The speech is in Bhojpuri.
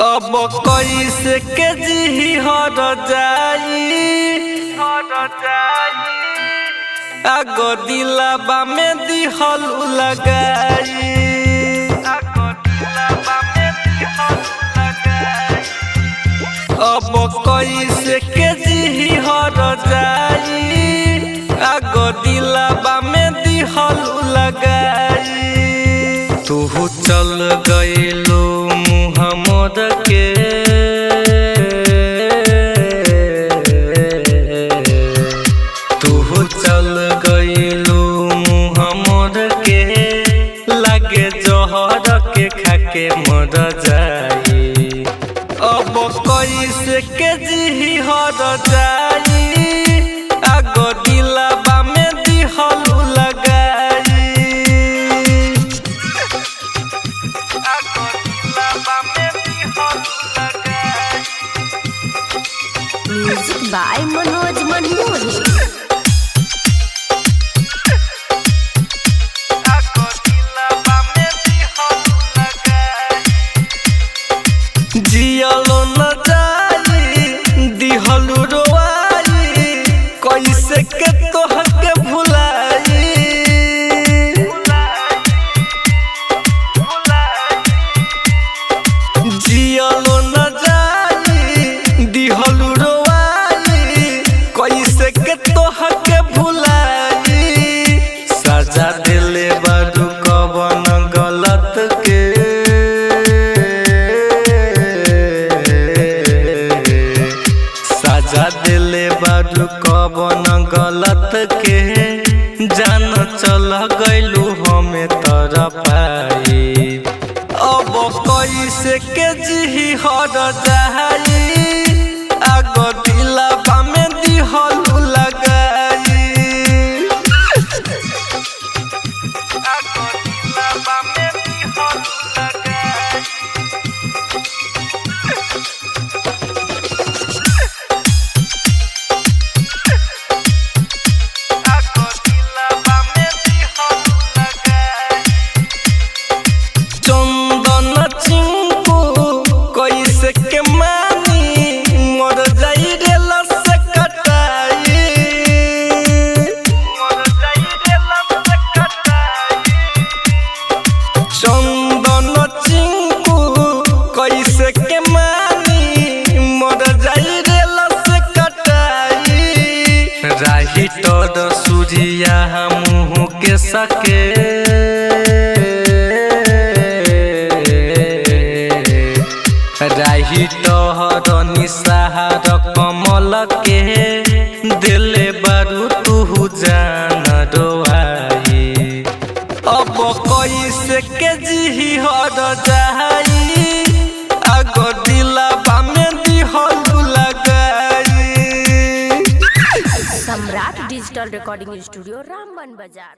अब कैसे के जी हर जाई आगो दिलबा में दिहल लगाई अब कैसे के जी हर जाई आगो दिलबा में दिहल लगाई तू चल गइलो मुहम्मद के तू चल गइलो मुहम्मद के लागे जहर के खाके मर जाई अब कैसे के जी हर जाई आगो दिलबा में दिहल लगाई म्यूजिक बाय मनोज मनमोही। जियलो न जाई दिहलु रोआई कैसे के तोहके भुलाई जियलो न जाई दिहलु रोआई कैसे के तोहके भुलाई सजा दिले बारू कवन गलत के सजा दिले बारू कवन गलत के जान चल गइलू हमें तरपाई अब कैसे के जी हर जाई आगो दिलबा में दिहल लगाई आगो दिलबा में दिहल लगाई चंदन चिंकू कैसे के मानी मर जाई रे लस कटाई चंदन चिंकू कैसे के मानी मर जाई रे लस कटाई राही तो सूझिया मुँह के सके राही तोहर निसार कमल के दिले बारू तू जान रोआई अब कैसे के जी हर जाई आगो दिलबा में दिहल लगाई। सम्राट डिजिटल रिकॉर्डिंग स्टूडियो रामबन बाजार।